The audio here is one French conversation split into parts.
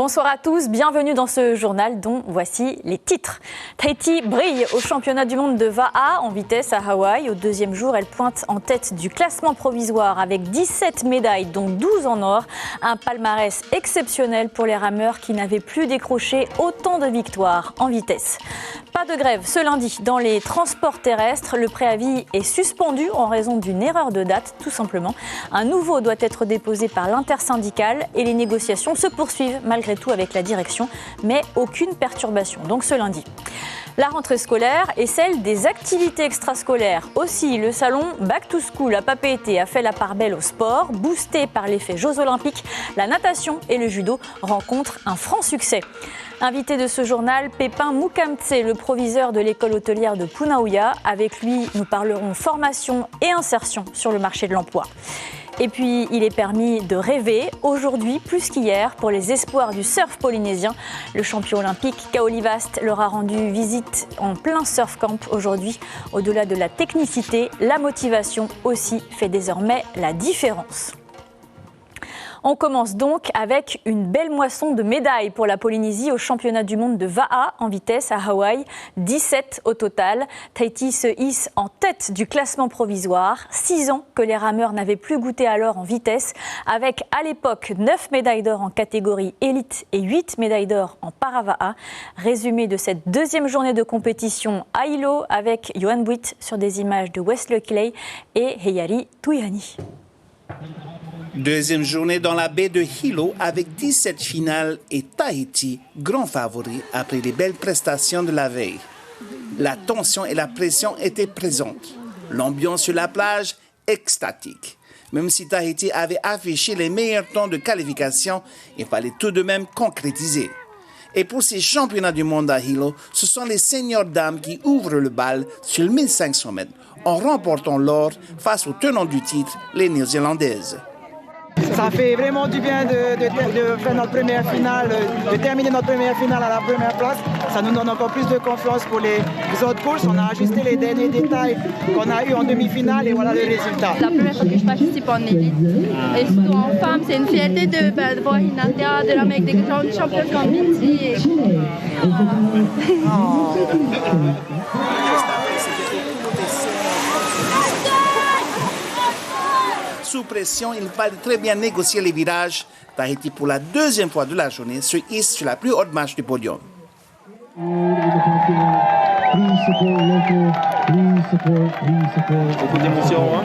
Bonsoir à tous, bienvenue dans ce journal dont voici les titres. Tahiti brille au championnat du monde de Va'a en vitesse à Hawaï. Au deuxième jour, elle pointe en tête du classement provisoire avec 17 médailles, dont 12 en or. Un palmarès exceptionnel pour les rameurs qui n'avaient plus décroché autant de victoires en vitesse. Pas de grève ce lundi dans les transports terrestres. Le préavis est suspendu en raison d'une erreur de date, tout simplement. Un nouveau doit être déposé par l'intersyndicale et les négociations se poursuivent malgré tout avec la direction, mais aucune perturbation. Donc ce lundi. La rentrée scolaire et celle des activités extrascolaires. Aussi, le salon Back to School à Papeete a fait la part belle au sport. Boosté par l'effet Jeux Olympiques, la natation et le judo rencontrent un franc succès. Invité de ce journal, Pépin Mukamtse, le proviseur de l'école hôtelière de Punauia. Avec lui, nous parlerons formation et insertion sur le marché de l'emploi. Et puis, il est permis de rêver, aujourd'hui plus qu'hier, pour les espoirs du surf polynésien. Le champion olympique Kaoli Vast leur a rendu visite en plein surf camp aujourd'hui. Au-delà de la technicité, la motivation aussi fait désormais la différence. On commence donc avec une belle moisson de médailles pour la Polynésie au championnat du monde de Va'a en vitesse à Hawaï. 17 au total. Tahiti se hisse en tête du classement provisoire. 6 ans que les rameurs n'avaient plus goûté à l'or en vitesse, avec à l'époque 9 médailles d'or en catégorie élite et 8 médailles d'or en para-Va'a. Résumé de cette deuxième journée de compétition à Hilo avec Yohan Buit sur des images de Wesley Clay et Heyari Tuyani. Deuxième journée dans la baie de Hilo avec 17 finales et Tahiti, grand favori après les belles prestations de la veille. La tension et la pression étaient présentes. L'ambiance sur la plage, extatique. Même si Tahiti avait affiché les meilleurs temps de qualification, il fallait tout de même concrétiser. Et pour ces championnats du monde à Hilo, ce sont les seniors dames qui ouvrent le bal sur 1500 mètres en remportant l'or face aux tenants du titre, les Néo-Zélandaises. Ça fait vraiment du bien de faire notre première finale, de terminer notre première finale à la première place. Ça nous donne encore plus de confiance pour les autres courses. On a ajusté les derniers détails qu'on a eu en demi-finale et voilà le résultat. La première fois que je participe en élite et surtout en femme, c'est une fierté de voir Hinatea, de l'Amérique des grandes championnes comme Mitzi. Sous pression, il fallait très bien négocier les virages. Tahiti, pour la deuxième fois de la journée, se hisse sur la plus haute marche du podium. Beaucoup d'émotions, hein.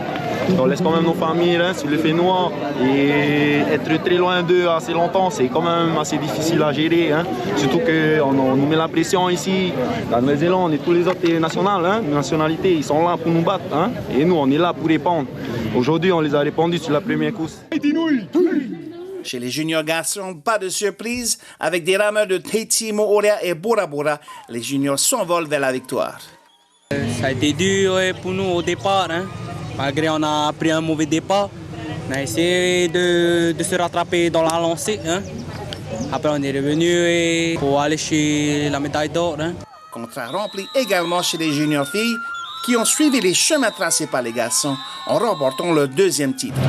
On laisse quand même nos familles là, sur le fait noir et être très loin d'eux assez longtemps, c'est quand même assez difficile à gérer. Hein. Surtout qu'on nous met la pression ici, la Nouvelle-Zélande et tous les autres nationalités, ils sont là pour nous battre. Hein. Et nous, on est là pour répondre. Aujourd'hui, on les a répondus sur la première course. Chez les juniors garçons, pas de surprise. Avec des rameurs de Tahiti, Moorea et Bora Bora, les juniors s'envolent vers la victoire. Ça a été dur pour nous au départ. Hein. Malgré on a pris un mauvais départ, on a essayé de se rattraper dans la lancée. Hein. Après, on est revenu pour aller chez la médaille d'or. Hein. Contrat rempli également chez les juniors filles qui ont suivi les chemins tracés par les garçons en remportant leur deuxième titre.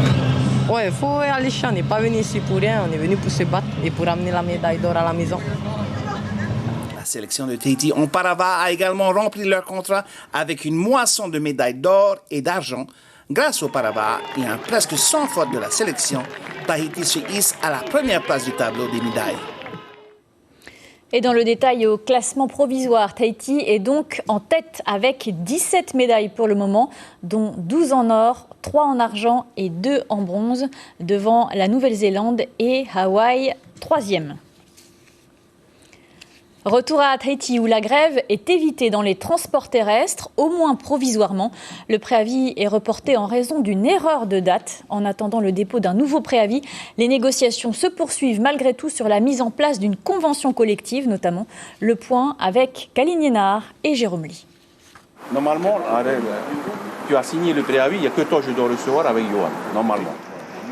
Ouais, il faut aller chier. On n'est pas venu ici pour rien, on est venu pour se battre et pour amener la médaille d'or à la maison. La sélection de Tahiti en para-Va'a a également rempli leur contrat avec une moisson de médailles d'or et d'argent. Grâce au para-Va'a et un presque sans faute de la sélection, Tahiti se hisse à la première place du tableau des médailles. Et dans le détail au classement provisoire, Tahiti est donc en tête avec 17 médailles pour le moment, dont 12 en or, 3 en argent et 2 en bronze, devant la Nouvelle-Zélande et Hawaï, 3e. Retour à Tahiti où la grève est évitée dans les transports terrestres, au moins provisoirement. Le préavis est reporté en raison d'une erreur de date. En attendant le dépôt d'un nouveau préavis, les négociations se poursuivent malgré tout sur la mise en place d'une convention collective, notamment. Le point avec Kaline Liénard et Jérôme Lee. Normalement, tu as signé le préavis, il n'y a que toi que je dois recevoir avec Yohan, normalement.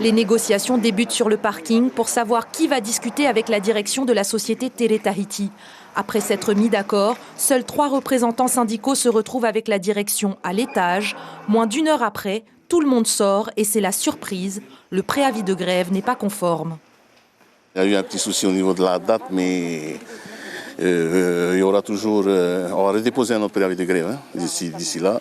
Les négociations débutent sur le parking pour savoir qui va discuter avec la direction de la société Tere Tahiti. Après s'être mis d'accord, seuls 3 représentants syndicaux se retrouvent avec la direction à l'étage. Moins d'1 heure après, tout le monde sort et c'est la surprise. Le préavis de grève n'est pas conforme. Il y a eu un petit souci au niveau de la date, mais il y aura toujours... on va redéposer un autre préavis de grève d'ici là.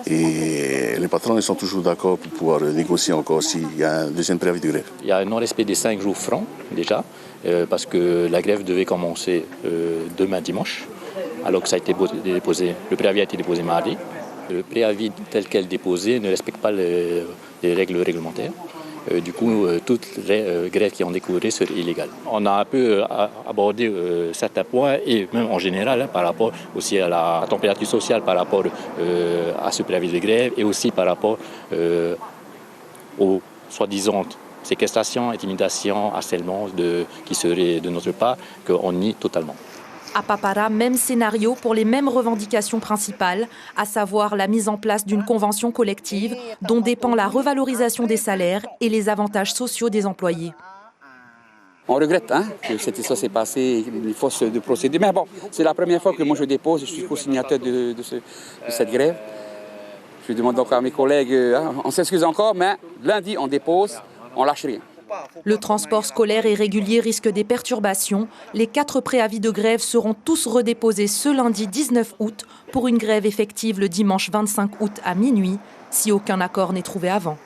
Et les patrons ils sont toujours d'accord pour pouvoir négocier encore s'il y a un deuxième préavis de grève. Il y a un non-respect des 5 jours francs déjà, parce que la grève devait commencer demain dimanche, alors que ça a été déposé, le préavis a été déposé mardi. Le préavis tel qu'elle déposé ne respecte pas les règles réglementaires. Du coup, toute grève qui en découlerait serait illégale. On a un peu abordé certains points, et même en général, par rapport aussi à la température sociale, par rapport à ce préavis de grève, et aussi par rapport aux soi-disant séquestrations, intimidations, harcèlements qui seraient de notre part, qu'on nie totalement. À Papara, même scénario pour les mêmes revendications principales, à savoir la mise en place d'une convention collective dont dépend la revalorisation des salaires et les avantages sociaux des employés. On regrette que cette histoire s'est passée, une fausse de procédure. Mais bon, c'est la première fois que moi je dépose, je suis co-signateur de cette grève. Je demande donc à mes collègues, on s'excuse encore, mais lundi on dépose, on lâche rien. Le transport scolaire et régulier risque des perturbations. Les 4 préavis de grève seront tous redéposés ce lundi 19 août pour une grève effective le dimanche 25 août à minuit, si aucun accord n'est trouvé avant.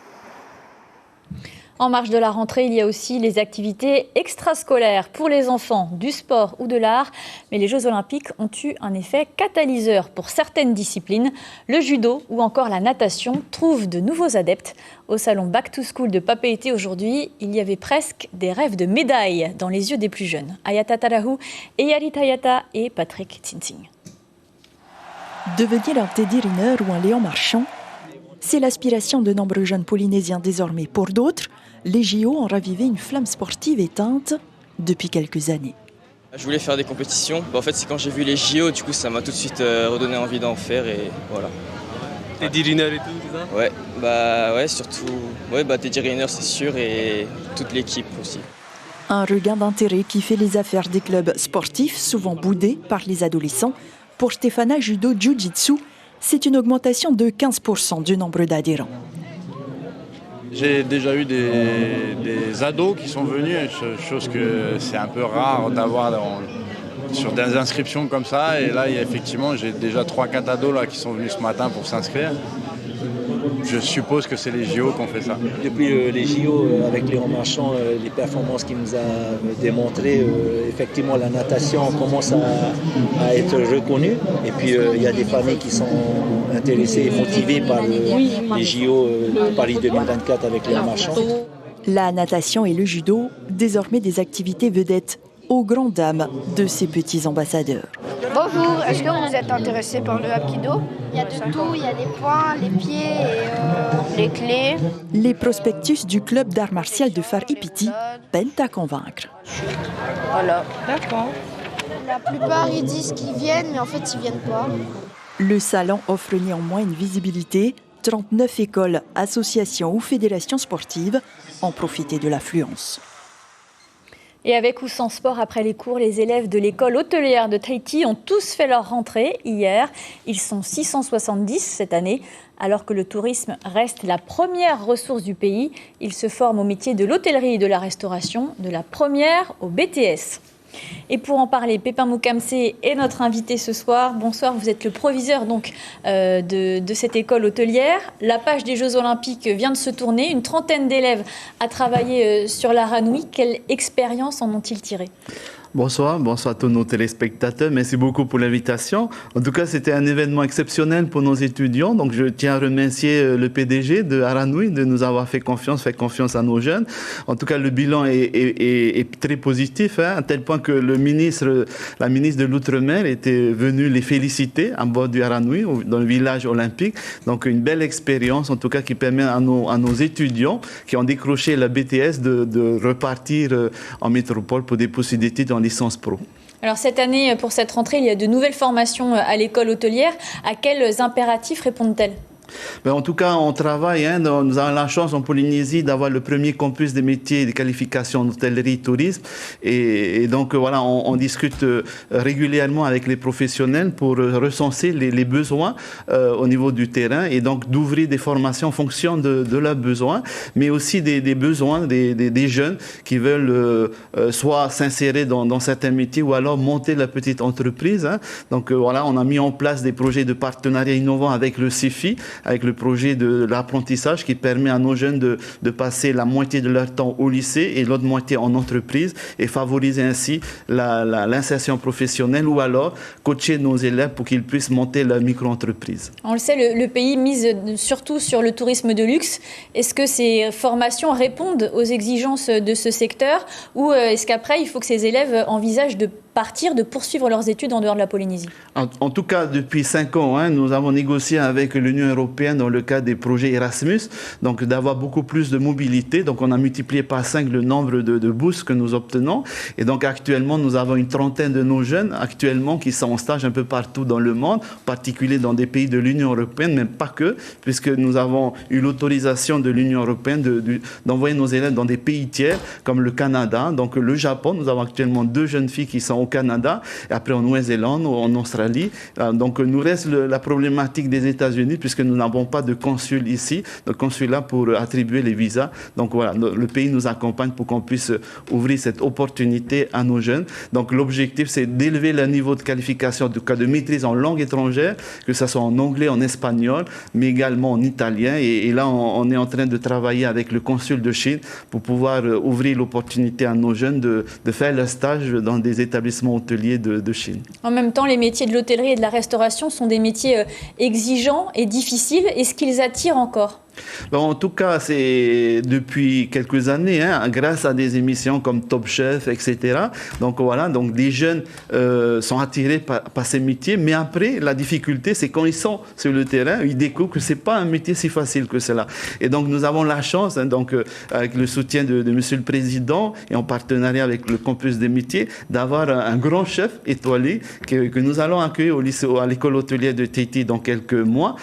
En marge de la rentrée, il y a aussi les activités extrascolaires pour les enfants, du sport ou de l'art. Mais les Jeux Olympiques ont eu un effet catalyseur pour certaines disciplines. Le judo ou encore la natation trouvent de nouveaux adeptes. Au salon Back to School de Papeete aujourd'hui, il y avait presque des rêves de médailles dans les yeux des plus jeunes. Ayata Tarahu, Eyari Tayata et Patrick Tsintsing. Devenir un Teddy Riner ou un Léon Marchand, c'est l'aspiration de nombreux jeunes Polynésiens désormais. Pour d'autres, les JO ont ravivé une flamme sportive éteinte depuis quelques années. Je voulais faire des compétitions. En fait, c'est quand j'ai vu les JO, du coup, ça m'a tout de suite redonné envie d'en faire et voilà. Teddy Riner et tout, c'est ça ? Ouais, surtout. Teddy Riner, c'est sûr, et toute l'équipe aussi. Un regain d'intérêt qui fait les affaires des clubs sportifs, souvent boudés par les adolescents. Pour Stéphana Judo Jiu-Jitsu, c'est une augmentation de 15% du nombre d'adhérents. J'ai déjà eu des ados qui sont venus, chose que c'est un peu rare d'avoir sur des inscriptions comme ça. Et là, effectivement, j'ai déjà 3-4 ados là, qui sont venus ce matin pour s'inscrire. Je suppose que c'est les JO qui ont fait ça. Depuis les JO, avec Léon Marchand, les performances qu'il nous a démontrées, effectivement, la natation commence à être reconnue. Et puis, il y a des familles qui sont intéressées et motivées par les JO Paris 2024 avec Léon Marchand. La natation et le judo, désormais des activités vedettes aux grandes dames de ces petits ambassadeurs. Bonjour, est-ce que vous êtes intéressé par le Hapkido ? Il y a de tout, il y a les poings, les pieds et les clés. Les prospectus du club d'art martial de Far Ipiti peinent à convaincre. Voilà. D'accord. La plupart, ils disent qu'ils viennent, mais en fait, ils viennent pas. Le salon offre néanmoins une visibilité. 39 écoles, associations ou fédérations sportives ont profité de l'affluence. Et avec ou sans sport après les cours, les élèves de l'école hôtelière de Tahiti ont tous fait leur rentrée hier. Ils sont 670 cette année. Alors que le tourisme reste la première ressource du pays, ils se forment au métier de l'hôtellerie et de la restauration, de la première au BTS. Et pour en parler, Pépin Moukamsé est notre invité ce soir. Bonsoir, vous êtes le proviseur donc, de cette école hôtelière. La page des Jeux Olympiques vient de se tourner. Une trentaine d'élèves a travaillé sur la Ranui. Quelle expérience en ont-ils tiré ? Bonsoir à tous nos téléspectateurs. Merci beaucoup pour l'invitation. En tout cas, c'était un événement exceptionnel pour nos étudiants. Donc, je tiens à remercier le PDG de Aranui de nous avoir fait confiance à nos jeunes. En tout cas, le bilan est très positif, à tel point que la ministre de l'Outre-mer était venue les féliciter à bord du Aranui, dans le village olympique. Donc, une belle expérience, en tout cas, qui permet à nos étudiants qui ont décroché la BTS de repartir en métropole pour des possibilités dans licence pro. Alors cette année, pour cette rentrée, il y a de nouvelles formations à l'école hôtelière. À quels impératifs répondent-elles ? En tout cas, on travaille. Nous avons la chance en Polynésie d'avoir le premier campus des métiers et des qualifications d'hôtellerie et tourisme. Et donc, voilà, on discute régulièrement avec les professionnels pour recenser les besoins au niveau du terrain et donc d'ouvrir des formations en fonction de leurs besoins, mais aussi des besoins des jeunes qui veulent soit s'insérer dans certains métiers ou alors monter la petite entreprise. Donc, voilà, on a mis en place des projets de partenariat innovants avec le CIFI, avec le projet de l'apprentissage qui permet à nos jeunes de passer la moitié de leur temps au lycée et l'autre moitié en entreprise et favoriser ainsi l'insertion professionnelle ou alors coacher nos élèves pour qu'ils puissent monter leur micro-entreprise. On le sait, le pays mise surtout sur le tourisme de luxe. Est-ce que ces formations répondent aux exigences de ce secteur ou est-ce qu'après, il faut que ces élèves envisagent de poursuivre leurs études en dehors de la Polynésie? En tout cas, depuis 5 ans, nous avons négocié avec l'Union européenne dans le cadre des projets Erasmus, donc d'avoir beaucoup plus de mobilité. Donc on a multiplié par 5 le nombre de bourses que nous obtenons. Et donc actuellement, nous avons une trentaine de nos jeunes actuellement qui sont en stage un peu partout dans le monde, en particulier dans des pays de l'Union européenne, mais pas que, puisque nous avons eu l'autorisation de l'Union européenne d'envoyer nos élèves dans des pays tiers comme le Canada, donc le Japon. Nous avons actuellement 2 jeunes filles qui sont au Canada, et après en Nouvelle-Zélande ou en Australie. Donc nous reste la problématique des États-Unis puisque nous n'avons pas de consul ici, de consulat pour attribuer les visas. Donc voilà, le pays nous accompagne pour qu'on puisse ouvrir cette opportunité à nos jeunes. Donc l'objectif, c'est d'élever le niveau de qualification, en tout cas de maîtrise en langue étrangère, que ce soit en anglais, en espagnol, mais également en italien. Et là, on est en train de travailler avec le consul de Chine pour pouvoir ouvrir l'opportunité à nos jeunes de faire leur stage dans des établissements hôteliers de Chine. En même temps, les métiers de l'hôtellerie et de la restauration sont des métiers exigeants et difficiles. Est-ce qu'ils attirent encore ? En tout cas, c'est depuis quelques années, grâce à des émissions comme Top Chef, etc. Donc voilà, donc des jeunes sont attirés par ces métiers. Mais après, la difficulté, c'est quand ils sont sur le terrain, ils découvrent que c'est pas un métier si facile que cela. Et donc nous avons la chance, donc avec le soutien de Monsieur le Président et en partenariat avec le campus des métiers, d'avoir un grand chef étoilé que nous allons accueillir au lycée, à l'école hôtelière de Tahiti dans quelques mois,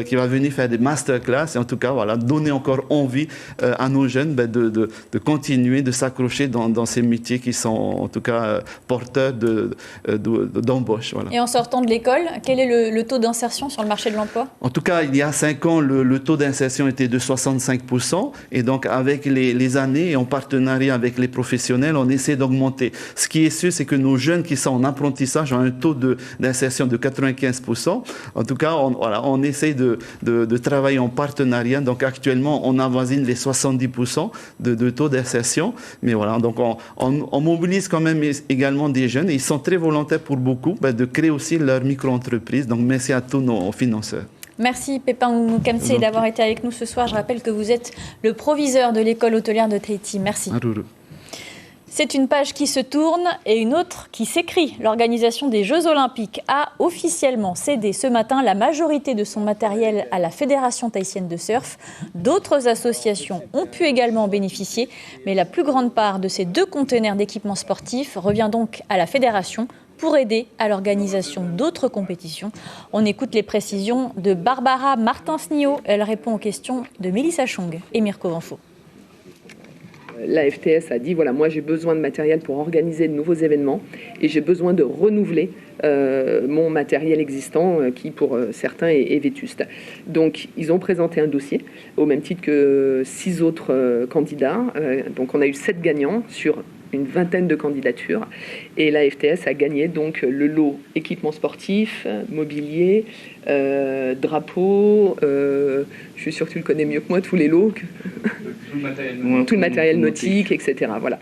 qui va venir faire des masterclass et en tout cas voilà, donner encore envie à nos jeunes de continuer, de s'accrocher dans ces métiers qui sont en tout cas porteurs d'embauche. Voilà. Et en sortant de l'école, quel est le taux d'insertion sur le marché de l'emploi ? En tout cas, il y a 5 ans, le taux d'insertion était de 65%. Et donc, avec les années et en partenariat avec les professionnels, on essaie d'augmenter. Ce qui est sûr, c'est que nos jeunes qui sont en apprentissage ont un taux d'insertion de 95%. En tout cas, on essaie de travailler en partenariat. Donc actuellement, on avoisine les 70% de taux d'insertion. Mais voilà, donc on mobilise quand même également des jeunes. Et ils sont très volontaires pour beaucoup de créer aussi leur micro-entreprise. Donc merci à tous nos financeurs. Merci Pépin Oukamsé d'avoir été avec nous ce soir. Je rappelle que vous êtes le proviseur de l'école hôtelière de Tahiti. Merci. C'est une page qui se tourne et une autre qui s'écrit. L'organisation des Jeux Olympiques a officiellement cédé ce matin la majorité de son matériel à la Fédération tahitienne de surf. D'autres associations ont pu également en bénéficier, mais la plus grande part de ces 2 conteneurs d'équipements sportifs revient donc à la Fédération pour aider à l'organisation d'autres compétitions. On écoute les précisions de Barbara Martin-Snio. Elle répond aux questions de Mélissa Chong et Mirko Vanfo. La FTS a dit, voilà, moi j'ai besoin de matériel pour organiser de nouveaux événements et j'ai besoin de renouveler mon matériel existant qui pour certains est vétuste. Donc ils ont présenté un dossier au même titre que 6 autres candidats. Donc on a eu 7 gagnants sur une vingtaine de candidatures et la FTS a gagné donc le lot équipement sportif, mobilier, drapeau, je suis sûre que tu le connais mieux que moi, tous les lots, tout le matériel nautique, etc. Voilà.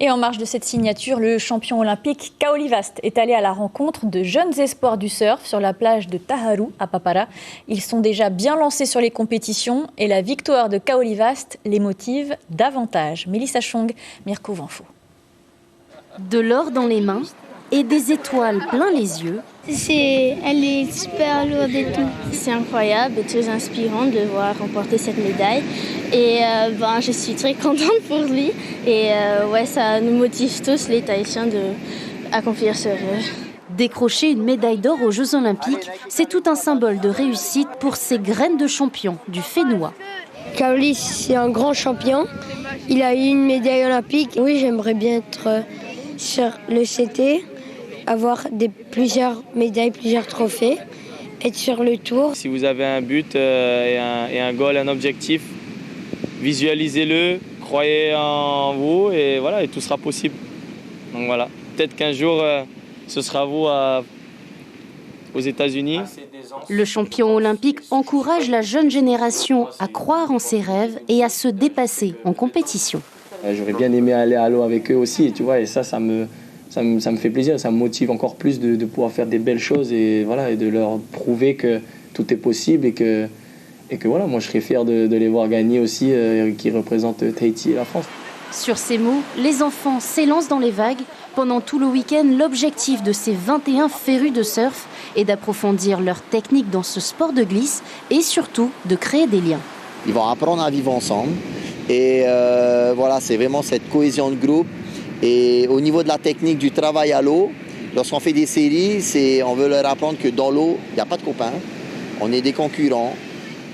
Et en marge de cette signature, le champion olympique Kaolivast est allé à la rencontre de jeunes espoirs du surf sur la plage de Taharu à Papara. Ils sont déjà bien lancés sur les compétitions et la victoire de Kaolivast les motive davantage. Mélissa Chong, Mirko Vanfo. De l'or dans les mains et des étoiles plein les yeux. Elle est super lourde et tout. C'est incroyable et très inspirant de voir remporter cette médaille. Et je suis très contente pour lui. Et ça nous motive tous, les Tahitiens, d'accomplir ce rêve. Décrocher une médaille d'or aux Jeux Olympiques, c'est tout un symbole de réussite pour ces graines de champion du Fénois. Kaolis, c'est un grand champion. Il a eu une médaille olympique. Oui, j'aimerais bien être sur le CT, avoir plusieurs médailles, plusieurs trophées, être sur le tour. Si vous avez un but et un goal, un objectif, visualisez-le, croyez en vous et voilà, et tout sera possible. Donc voilà, peut-être qu'un jour, ce sera vous aux États-Unis. Le champion olympique encourage la jeune génération à croire en ses rêves et à se dépasser en compétition. J'aurais bien aimé aller à l'eau avec eux aussi, tu vois, et ça me fait plaisir, ça me motive encore plus de pouvoir faire des belles choses et, voilà, et de leur prouver que tout est possible et que voilà, moi je serais fier de les voir gagner aussi, qui représentent Tahiti et la France. Sur ces mots, les enfants s'élancent dans les vagues. Pendant tout le week-end, l'objectif de ces 21 férus de surf est d'approfondir leur technique dans ce sport de glisse et surtout de créer des liens. Ils vont apprendre à vivre ensemble et voilà, c'est vraiment cette cohésion de groupe. Et au niveau de la technique du travail à l'eau, lorsqu'on fait des séries, on veut leur apprendre que dans l'eau, il n'y a pas de copains, on est des concurrents.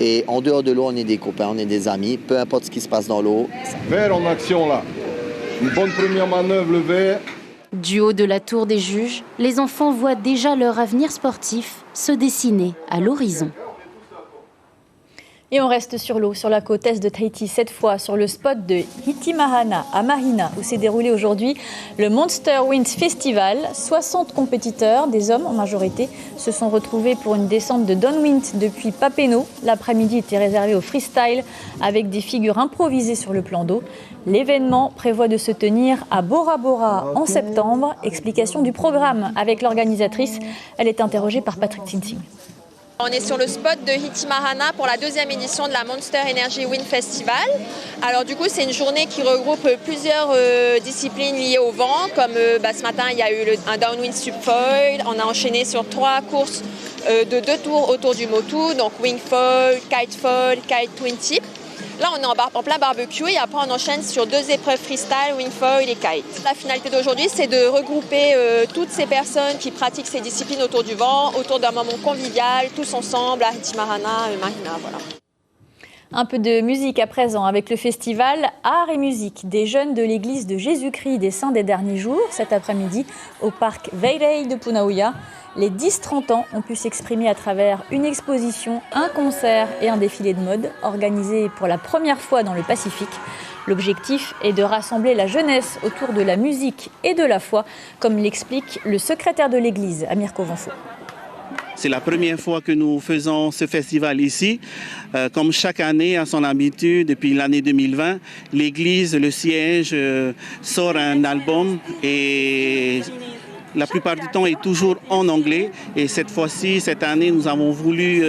Et en dehors de l'eau, on est des copains, on est des amis, peu importe ce qui se passe dans l'eau. Vert en action là. Une bonne première manœuvre, le vert. Du haut de la tour des juges, les enfants voient déjà leur avenir sportif se dessiner à l'horizon. Et on reste sur l'eau, sur la côte est de Tahiti, cette fois sur le spot de Hitimahana à Mahina, où s'est déroulé aujourd'hui le Monster Winds Festival. 60 compétiteurs, des hommes en majorité, se sont retrouvés pour une descente de downwind depuis Papeeno. L'après-midi était réservé au freestyle avec des figures improvisées sur le plan d'eau. L'événement prévoit de se tenir à Bora Bora en septembre. Explication du programme avec l'organisatrice. Elle est interrogée par Patrick Tinting. On est sur le spot de Hitimahana pour la 2e édition de la Monster Energy Wind Festival. Alors du coup, c'est une journée qui regroupe plusieurs disciplines liées au vent, comme ce matin, il y a eu un downwind subfoil. On a enchaîné sur 3 courses de 2 tours autour du Motu, donc wingfoil, kitefoil, kite twin tip. Là, on est en plein barbecue et après, on enchaîne sur 2 épreuves freestyle, wingfoil et kite. La finalité d'aujourd'hui, c'est de regrouper toutes ces personnes qui pratiquent ces disciplines autour du vent, autour d'un moment convivial, tous ensemble à Hitimahana et Mahina. Voilà. Un peu de musique à présent avec le festival Art et Musique des jeunes de l'église de Jésus-Christ des Saints des Derniers Jours cet après-midi au parc Veirei de Punauia. Les 10-30 ans ont pu s'exprimer à travers une exposition, un concert et un défilé de mode organisé pour la première fois dans le Pacifique. L'objectif est de rassembler la jeunesse autour de la musique et de la foi, comme l'explique le secrétaire de l'église, Amir Kovanfo. C'est la première fois que nous faisons ce festival ici. Comme chaque année, à son habitude, depuis l'année 2020, l'Église, le siège, sort un album et la plupart du temps est toujours en anglais. Et cette fois-ci, cette année, nous avons voulu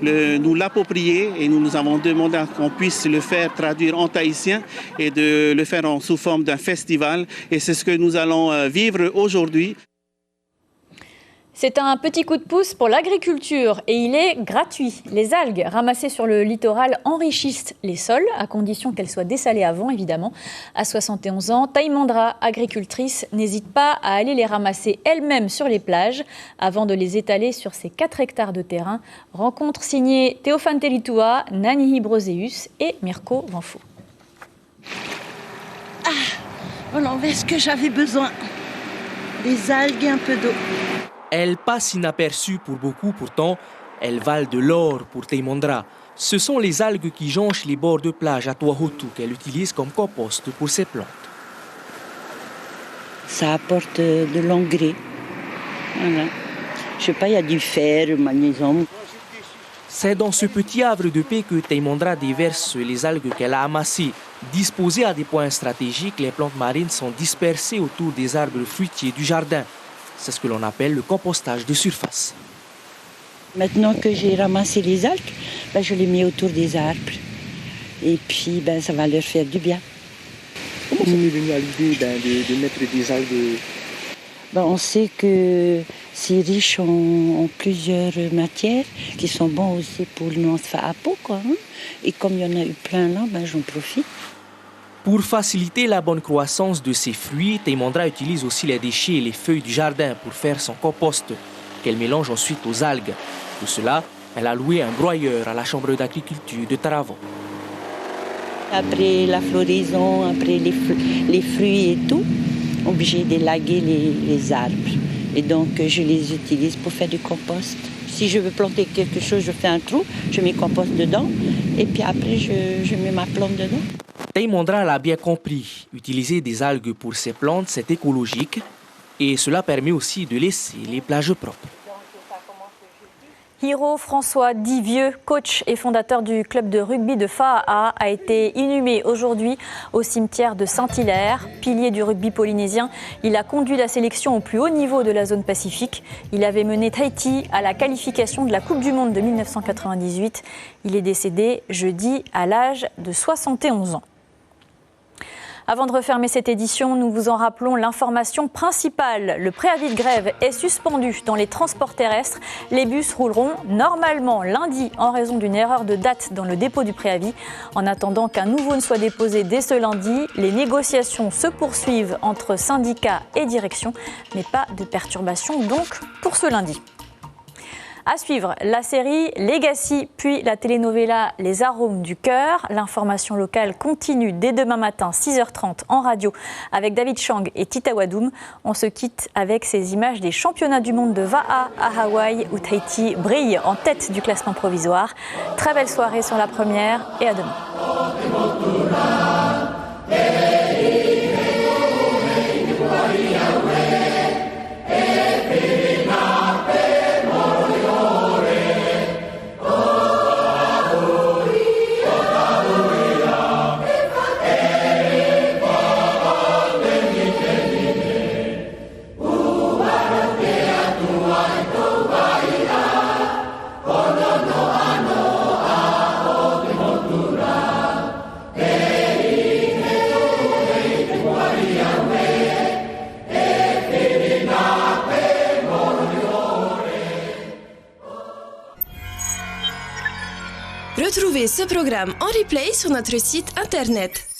nous l'approprier et nous avons demandé qu'on puisse le faire traduire en tahitien et de le faire sous forme d'un festival. Et c'est ce que nous allons vivre aujourd'hui. C'est un petit coup de pouce pour l'agriculture et il est gratuit. Les algues ramassées sur le littoral enrichissent les sols, à condition qu'elles soient dessalées avant, évidemment. À 71 ans, Taimandra, agricultrice, n'hésite pas à aller les ramasser elle-même sur les plages avant de les étaler sur ses 4 hectares de terrain. Rencontre signée Théophane Telitua, Nanihi Broseus et Mirko Vanfo. On en avait ce que j'avais besoin. Des algues et un peu d'eau. Elles passent inaperçues pour beaucoup, pourtant, elles valent de l'or pour Taimandra. Ce sont les algues qui jonchent les bords de plage à Tuahutu qu'elle utilise comme compost pour ses plantes. Ça apporte de l'engrais. Voilà. Je sais pas, il y a du fer, du magnésium. C'est dans ce petit havre de paix que Taimandra déverse les algues qu'elle a amassées. Disposées à des points stratégiques, les plantes marines sont dispersées autour des arbres fruitiers du jardin. C'est ce que l'on appelle le compostage de surface. Maintenant que j'ai ramassé les algues, je les mets autour des arbres. Et puis, ça va leur faire du bien. Comment ça est venu à l'idée de mettre des algues? On sait que c'est riche en plusieurs matières qui sont bons aussi pour le noix à peau, quoi. Et comme il y en a eu plein là, j'en profite. Pour faciliter la bonne croissance de ses fruits, Taimondra utilise aussi les déchets et les feuilles du jardin pour faire son compost, qu'elle mélange ensuite aux algues. Pour cela, elle a loué un broyeur à la Chambre d'agriculture de Taravon. Après la floraison, après les fruits et tout, obligé d'élaguer les arbres. Et donc, je les utilise pour faire du compost. Si je veux planter quelque chose, je fais un trou, je mets compost dedans, et puis après, je mets ma plante dedans. Taimondra l'a bien compris. Utiliser des algues pour ses plantes, c'est écologique et cela permet aussi de laisser les plages propres. Hiro François Divieux, coach et fondateur du club de rugby de Fa'a'a, a été inhumé aujourd'hui au cimetière de Saint-Hilaire. Pilier du rugby polynésien, il a conduit la sélection au plus haut niveau de la zone Pacifique. Il avait mené Tahiti à la qualification de la Coupe du Monde de 1998. Il est décédé jeudi à l'âge de 71 ans. Avant de refermer cette édition, nous vous en rappelons l'information principale. Le préavis de grève est suspendu dans les transports terrestres. Les bus rouleront normalement lundi en raison d'une erreur de date dans le dépôt du préavis. En attendant qu'un nouveau ne soit déposé dès ce lundi, les négociations se poursuivent entre syndicats et direction, mais pas de perturbation donc pour ce lundi. À suivre, la série Legacy, puis la telenovela Les Arômes du Cœur. L'information locale continue dès demain matin, 6h30 en radio, avec David Chang et Tita Wadoum. On se quitte avec ces images des championnats du monde de Va'a à Hawaï, où Tahiti brille en tête du classement provisoire. Très belle soirée sur la première et à demain. Retrouvez ce programme en replay sur notre site internet